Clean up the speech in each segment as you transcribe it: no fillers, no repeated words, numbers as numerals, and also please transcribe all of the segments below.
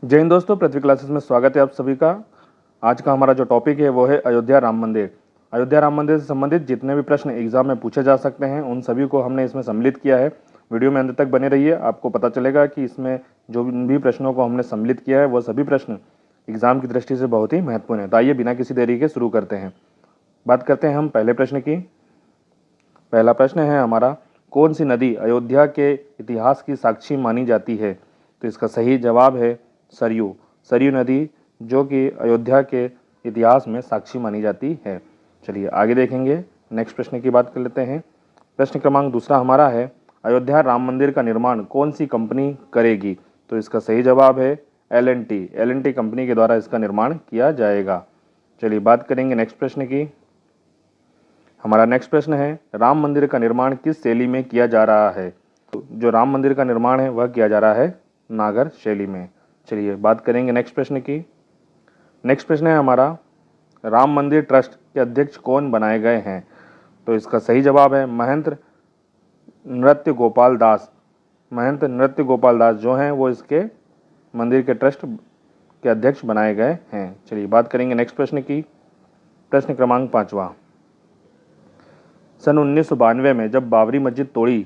जय हिंद दोस्तों, पृथ्वी क्लासेस में स्वागत है आप सभी का। आज का हमारा जो टॉपिक है वो है अयोध्या राम मंदिर। अयोध्या राम मंदिर से संबंधित जितने भी प्रश्न एग्जाम में पूछे जा सकते हैं उन सभी को हमने इसमें सम्मिलित किया है। वीडियो में अंत तक बने रहिए, आपको पता चलेगा कि इसमें जो भी प्रश्नों को हमने सम्मिलित किया है वह सभी प्रश्न एग्जाम की दृष्टि से बहुत ही महत्वपूर्ण है। तो आइए बिना किसी देरी के शुरू करते हैं। बात करते हैं हम पहले प्रश्न की। पहला प्रश्न है हमारा, कौन सी नदी अयोध्या के इतिहास की साक्षी मानी जाती है? तो इसका सही जवाब है सरयू। सरयू नदी जो कि अयोध्या के इतिहास में साक्षी मानी जाती है। चलिए आगे देखेंगे, नेक्स्ट प्रश्न की बात कर लेते हैं। प्रश्न क्रमांक दूसरा हमारा है, अयोध्या राम मंदिर का निर्माण कौन सी कंपनी करेगी? तो इसका सही जवाब है L&T। L&T कंपनी के द्वारा इसका निर्माण किया जाएगा। चलिए बात करेंगे नेक्स्ट प्रश्न की। हमारा नेक्स्ट प्रश्न है, राम मंदिर का निर्माण किस शैली में किया जा रहा है? तो जो राम मंदिर का निर्माण है वह किया जा रहा है नागर शैली में। चलिए बात करेंगे नेक्स्ट प्रश्न की। नेक्स्ट प्रश्न है हमारा, राम मंदिर ट्रस्ट के अध्यक्ष कौन बनाए गए हैं? तो इसका सही जवाब है महंत नृत्य गोपाल दास। महंत नृत्य गोपाल दास जो हैं वो इसके मंदिर के ट्रस्ट के अध्यक्ष बनाए गए हैं। चलिए बात करेंगे नेक्स्ट प्रश्न की। प्रश्न क्रमांक 5वां, सन 1992 में जब बाबरी मस्जिद तोड़ी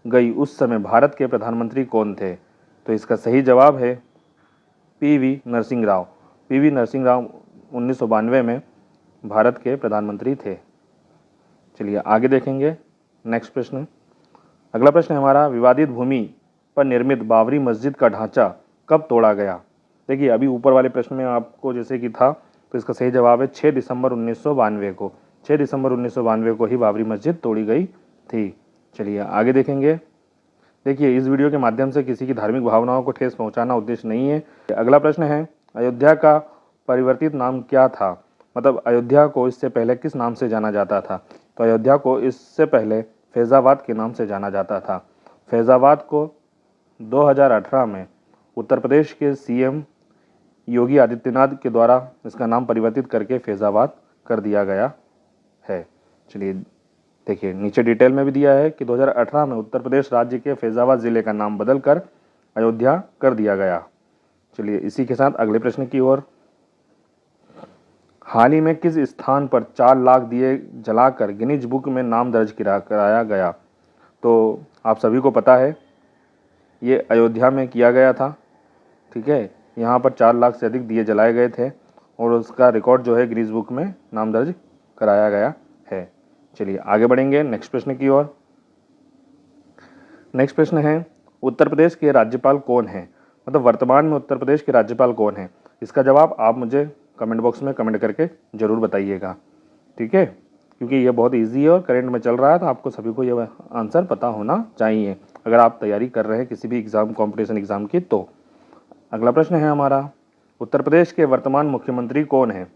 गई उस समय भारत के प्रधानमंत्री कौन थे? तो इसका सही जवाब है PV नरसिंह राव। PV नरसिंह राव 1992 में भारत के प्रधानमंत्री थे। चलिए आगे देखेंगे नेक्स्ट प्रश्न। अगला प्रश्न है हमारा, विवादित भूमि पर निर्मित बाबरी मस्जिद का ढांचा कब तोड़ा गया? देखिए अभी ऊपर वाले प्रश्न में आपको जैसे कि था, तो इसका सही जवाब है 6 दिसंबर 1992 को। 6 दिसंबर 1992 को ही बाबरी मस्जिद तोड़ी गई थी। चलिए आगे देखेंगे। देखिए इस वीडियो के माध्यम से किसी की धार्मिक भावनाओं को ठेस पहुंचाना उद्देश्य नहीं है। अगला प्रश्न है, अयोध्या का परिवर्तित नाम क्या था? मतलब अयोध्या को इससे पहले किस नाम से जाना जाता था? तो अयोध्या को इससे पहले फैज़ाबाद के नाम से जाना जाता था। फैज़ाबाद को 2018 में उत्तर प्रदेश के CM योगी आदित्यनाथ के द्वारा इसका नाम परिवर्तित करके फैज़ाबाद कर दिया गया है। चलिए देखिए नीचे डिटेल में भी दिया है कि 2018 में उत्तर प्रदेश राज्य के फैज़ाबाद जिले का नाम बदलकर अयोध्या कर दिया गया। चलिए इसी के साथ अगले प्रश्न की ओर। हाल ही में किस स्थान पर 4 लाख दिए जलाकर गिनीज बुक में नाम दर्ज कराया गया? तो आप सभी को पता है ये अयोध्या में किया गया था। ठीक है, यहाँ पर 4 लाख से अधिक दिए जलाए गए थे और उसका रिकॉर्ड जो है गिनीज बुक में नाम दर्ज कराया गया है। चलिए आगे बढ़ेंगे नेक्स्ट प्रश्न की ओर। नेक्स्ट प्रश्न है, उत्तर प्रदेश के राज्यपाल कौन हैं? मतलब वर्तमान में उत्तर प्रदेश के राज्यपाल कौन हैं? इसका जवाब आप मुझे कमेंट बॉक्स में कमेंट करके ज़रूर बताइएगा। ठीक है, क्योंकि ये बहुत इजी है और करंट में चल रहा है, तो आपको सभी को ये आंसर पता होना चाहिए अगर आप तैयारी कर रहे हैं किसी भी एग्ज़ाम, कॉम्पिटिशन एग्ज़ाम की। तो अगला प्रश्न है हमारा, उत्तर प्रदेश के वर्तमान मुख्यमंत्री कौन हैं?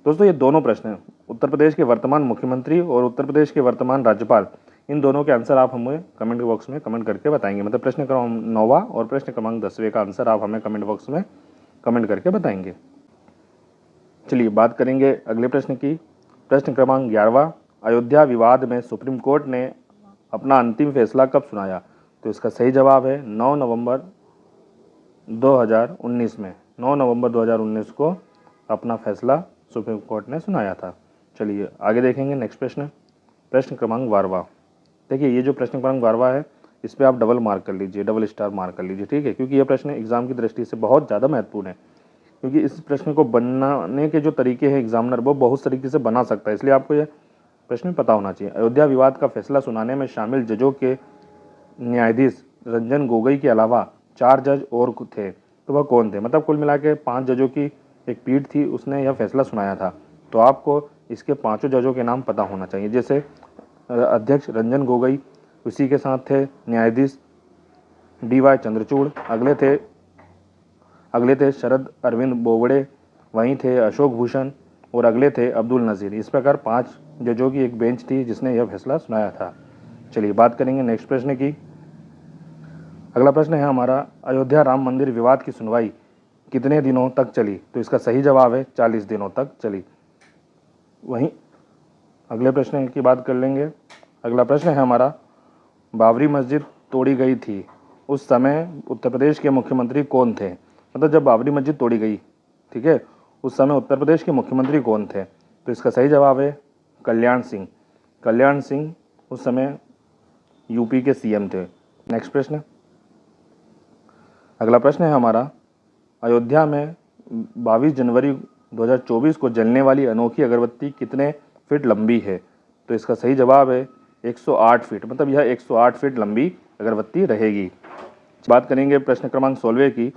दोस्तों ये दोनों प्रश्न हैं, उत्तर प्रदेश के वर्तमान मुख्यमंत्री और उत्तर प्रदेश के वर्तमान राज्यपाल, इन दोनों के आंसर आप हमें कमेंट बॉक्स में कमेंट करके बताएंगे। मतलब प्रश्न क्रमांक 9वां और प्रश्न क्रमांक 10वें का आंसर आप हमें कमेंट बॉक्स में कमेंट करके बताएंगे। चलिए बात करेंगे अगले प्रश्न की। प्रश्न क्रमांक 11वां, अयोध्या विवाद में सुप्रीम कोर्ट ने अपना अंतिम फैसला कब सुनाया? तो इसका सही जवाब है 9 नवंबर 2019 में। 9 नवंबर 2019 को अपना फैसला सुप्रीम कोर्ट ने सुनाया था। चलिए आगे देखेंगे नेक्स्ट प्रश्न। प्रश्न क्रमांक 12वां। देखिए ये जो प्रश्न क्रमांक 12वां है इस पर आप डबल मार्क कर लीजिए, डबल स्टार मार्क कर लीजिए। ठीक है, क्योंकि यह प्रश्न एग्जाम की दृष्टि से बहुत ज़्यादा महत्वपूर्ण है, क्योंकि इस प्रश्न को बनाने के जो तरीके हैं एग्जामिनर वो बहुत तरीके से बना सकता है, इसलिए आपको यह प्रश्न पता होना चाहिए। अयोध्या विवाद का फैसला सुनाने में शामिल जजों के न्यायाधीश रंजन गोगोई के अलावा 4 जज और थे, तो वह कौन थे? मतलब कुल मिला के 5 जजों की एक पीठ थी, उसने यह फैसला सुनाया था। तो आपको इसके 5 जजों के नाम पता होना चाहिए। जैसे अध्यक्ष रंजन गोगोई, उसी के साथ थे न्यायाधीश DY चंद्रचूड़, अगले थे शरद अरविंद बोबड़े, वहीं थे अशोक भूषण और अगले थे अब्दुल नज़ीर। इस प्रकार 5 जजों की एक बेंच थी जिसने यह फैसला सुनाया था। चलिए बात करेंगे नेक्स्ट प्रश्न की। अगला प्रश्न है हमारा, अयोध्या राम मंदिर विवाद की सुनवाई कितने दिनों तक चली? तो इसका सही जवाब है 40 दिनों तक चली। वहीं अगले प्रश्न की बात कर लेंगे। अगला प्रश्न है हमारा, बाबरी मस्जिद तोड़ी गई थी उस समय उत्तर प्रदेश के मुख्यमंत्री कौन थे? मतलब जब बाबरी मस्जिद तोड़ी गई, ठीक है, उस समय उत्तर प्रदेश के मुख्यमंत्री कौन थे? तो इसका सही जवाब है कल्याण सिंह। कल्याण सिंह उस समय यूपी के सीएम थे। नेक्स्ट प्रश्न, अगला प्रश्न है हमारा, अयोध्या में 22 जनवरी 2024 को जलने वाली अनोखी अगरबत्ती कितने फीट लंबी है? तो इसका सही जवाब है 108 फीट, मतलब यह 108 फीट लंबी अगरबत्ती रहेगी। बात करेंगे प्रश्न क्रमांक 16 की,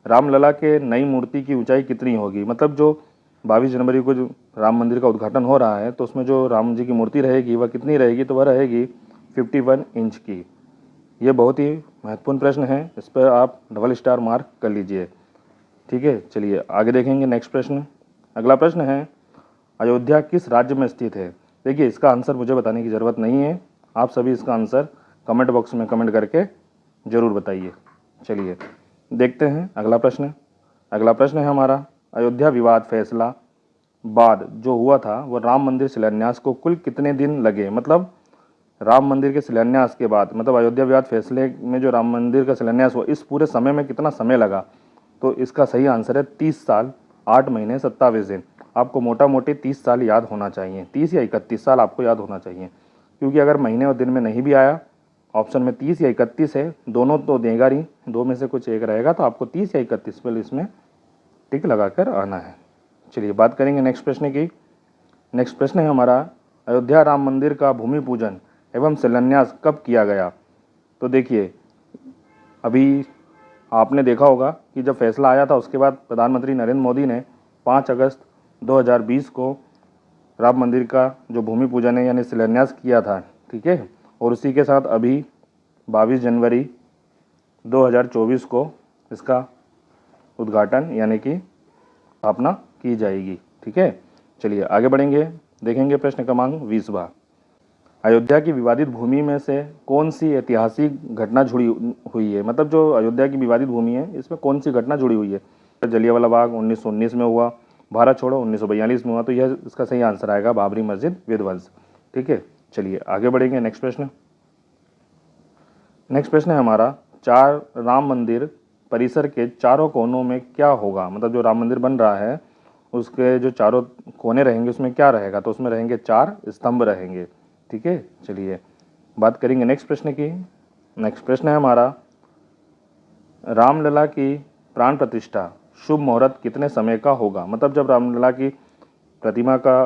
रामलला के नई मूर्ति की ऊंचाई कितनी होगी? मतलब जो 22 जनवरी को जो राम मंदिर का उद्घाटन हो रहा है, तो उसमें जो राम जी की मूर्ति रहेगी वह कितनी रहेगी? तो वह रहेगी 51 इंच की। ये बहुत ही महत्वपूर्ण प्रश्न है, इस पर आप डबल स्टार मार्क कर लीजिए। ठीक है, चलिए आगे देखेंगे नेक्स्ट प्रश्न। अगला प्रश्न है, अयोध्या किस राज्य में स्थित है? देखिए, इसका आंसर मुझे बताने की ज़रूरत नहीं है, आप सभी इसका आंसर कमेंट बॉक्स में कमेंट करके ज़रूर बताइए। चलिए देखते हैं अगला प्रश्न। अगला प्रश्न है हमारा, अयोध्या विवाद फैसला बाद जो हुआ था वह राम मंदिर शिलान्यास को कुल कितने दिन लगे? मतलब राम मंदिर के शिलान्यास के बाद, मतलब अयोध्या विवाद फैसले में जो राम मंदिर का शिलान्यास हुआ, इस पूरे समय में कितना समय लगा? तो इसका सही आंसर है 30 साल 8 महीने 27 दिन। आपको मोटा मोटी 30 साल याद होना चाहिए, 30 या 31 साल आपको याद होना चाहिए, क्योंकि अगर महीने और दिन में नहीं भी आया, ऑप्शन में 30 या 31 है, दोनों तो देगा नहीं, दो में से कुछ एक रहेगा, तो आपको 30 या 31 पर इसमें टिक लगाकर आना है। चलिए बात करेंगे नेक्स्ट प्रश्न की। नेक्स्ट प्रश्न है हमारा, अयोध्या राम मंदिर का भूमि पूजन एवं शिलान्यास कब किया गया? तो देखिए, अभी आपने देखा होगा कि जब फैसला आया था उसके बाद प्रधानमंत्री नरेंद्र मोदी ने 5 अगस्त 2020 को राम मंदिर का जो भूमि पूजन है यानी शिलान्यास किया था, ठीक है, और उसी के साथ अभी 22 जनवरी 2024 को इसका उद्घाटन यानी कि स्थापना की जाएगी। ठीक है, चलिए आगे बढ़ेंगे, देखेंगे प्रश्न क्रमांक 20वां। अयोध्या की विवादित भूमि में से कौन सी ऐतिहासिक घटना जुड़ी हुई है? मतलब जो अयोध्या की विवादित भूमि है इसमें कौन सी घटना जुड़ी हुई है? जलियांवाला बाग 1919 में हुआ, भारत छोड़ो 1942 में हुआ, तो यह इसका सही आंसर आएगा बाबरी मस्जिद विध्वंस। ठीक है, चलिए आगे बढ़ेंगे नेक्स्ट प्रश्न। नेक्स्ट प्रश्न है हमारा, चार राम मंदिर परिसर के चारों कोनों में क्या होगा? मतलब जो राम मंदिर बन रहा है उसके जो चारों कोने रहेंगे उसमें क्या रहेगा? तो उसमें रहेंगे 4 स्तंभ रहेंगे। ठीक है, चलिए बात करेंगे नेक्स्ट प्रश्न की। नेक्स्ट प्रश्न है हमारा, रामलला की प्राण प्रतिष्ठा शुभ मुहूर्त कितने समय का होगा? मतलब जब रामलला की प्रतिमा का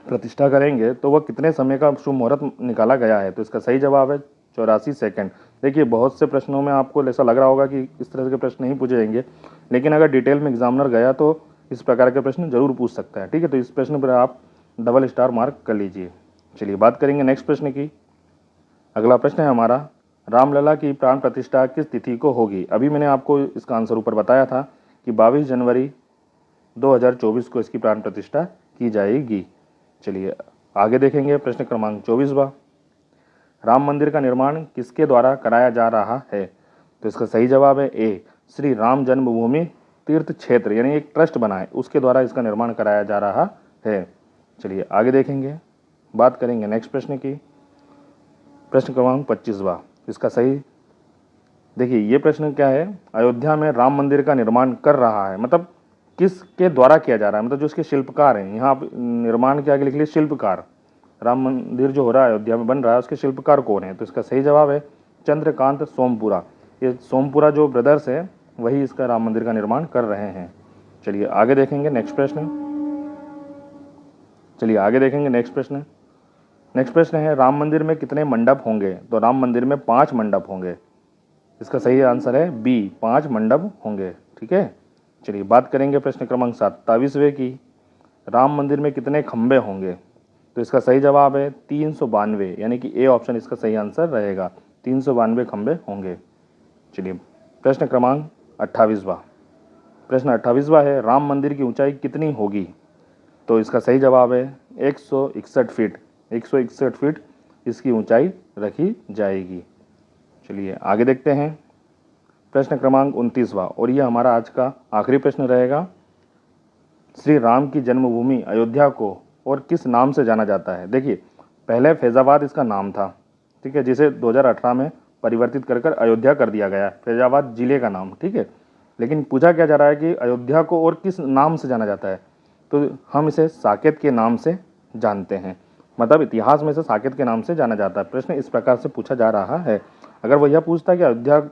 प्रतिष्ठा करेंगे तो वह कितने समय का शुभ मुहूर्त निकाला गया है? तो इसका सही जवाब है 84 सेकंड। देखिए, बहुत से प्रश्नों में आपको ऐसा लग रहा होगा कि इस तरह के प्रश्न नहीं पूछे जाएंगे, लेकिन अगर डिटेल में एग्जामिनर गया तो इस प्रकार के प्रश्न जरूर पूछ सकता है। ठीक है, तो इस प्रश्न पर आप डबल स्टार मार्क कर लीजिए। चलिए बात करेंगे नेक्स्ट प्रश्न की। अगला प्रश्न है हमारा, रामलला की प्राण प्रतिष्ठा किस तिथि को होगी? अभी मैंने आपको इसका आंसर ऊपर बताया था कि 22 जनवरी 2024 को इसकी प्राण प्रतिष्ठा की जाएगी। चलिए आगे देखेंगे प्रश्न क्रमांक 24वां। राम मंदिर का निर्माण किसके द्वारा कराया जा रहा है? तो इसका सही जवाब है ए, श्री राम जन्मभूमि तीर्थ क्षेत्र, यानी एक ट्रस्ट बना है उसके द्वारा इसका निर्माण कराया जा रहा है। चलिए आगे देखेंगे, बात करेंगे नेक्स्ट प्रश्न की। प्रश्न क्रमांक 25वां, इसका सही, देखिए ये प्रश्न क्या है, अयोध्या में राम मंदिर का निर्माण कर रहा है, मतलब किसके द्वारा किया जा रहा है? मतलब जो इसके शिल्पकार हैं, यहाँ आप निर्माण के आगे लिख लीजिए शिल्पकार। राम मंदिर जो हो रहा है अयोध्या में बन रहा है उसके शिल्पकार कौन है? तो इसका सही जवाब है चंद्रकांत सोमपुरा। ये सोमपुरा जो ब्रदर्स है वही इसका राम मंदिर का निर्माण कर रहे हैं। चलिए आगे देखेंगे नेक्स्ट प्रश्न। चलिए आगे देखेंगे नेक्स्ट प्रश्न। नेक्स्ट प्रश्न है, राम मंदिर में कितने मंडप होंगे? तो राम मंदिर में 5 मंडप होंगे। इसका सही आंसर है बी, 5 मंडप होंगे। ठीक है, चलिए बात करेंगे प्रश्न क्रमांक 27वें की, राम मंदिर में कितने खंबे होंगे? तो इसका सही जवाब है 392, यानी कि ए ऑप्शन इसका सही आंसर रहेगा, 392 खंबे होंगे। चलिए प्रश्न क्रमांक 28वां। प्रश्न 28वां है, राम मंदिर की ऊंचाई कितनी होगी? तो इसका सही जवाब है 161 फीट, 161 फीट इसकी ऊंचाई रखी जाएगी। चलिए आगे देखते हैं प्रश्न क्रमांक 29वां, और यह हमारा आज का आखिरी प्रश्न रहेगा। श्री राम की जन्मभूमि अयोध्या को और किस नाम से जाना जाता है? देखिए, पहले फैज़ाबाद इसका नाम था, ठीक है, जिसे 2018 में परिवर्तित कर अयोध्या कर दिया गया, फैज़ाबाद जिले का नाम। ठीक है, लेकिन पूछा क्या जा रहा है कि अयोध्या को और किस नाम से जाना जाता है, तो हम इसे साकेत के नाम से जानते हैं। मतलब इतिहास में इसे साकेत के नाम से जाना जाता है। प्रश्न इस प्रकार से पूछा जा रहा है। अगर वह यह पूछता है कि अयोध्या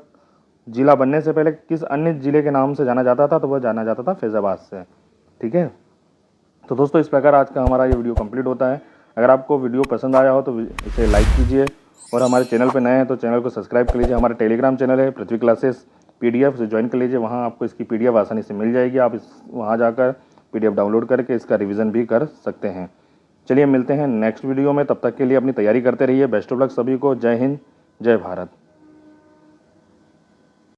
जिला बनने से पहले किस अन्य जिले के नाम से जाना जाता था, तो वह जाना जाता था फैजाबाद से। ठीक है, तो दोस्तों इस प्रकार आज का हमारा ये वीडियो कंप्लीट होता है। अगर आपको वीडियो पसंद आया हो तो इसे लाइक कीजिए, और हमारे चैनल पर नए हैं तो चैनल को सब्सक्राइब कर लीजिए। हमारा टेलीग्राम चैनल है पृथ्वी क्लासेस PDF, उसे ज्वाइन कर लीजिए। वहाँ आपको इसकी PDF आसानी से मिल जाएगी। आप वहाँ जाकर PDF डाउनलोड करके इसका रिवीजन भी कर सकते हैं। चलिए मिलते हैं नेक्स्ट वीडियो में, तब तक के लिए अपनी तैयारी करते रहिए। बेस्ट ऑफ लक सभी को। जय हिंद, जय भारत।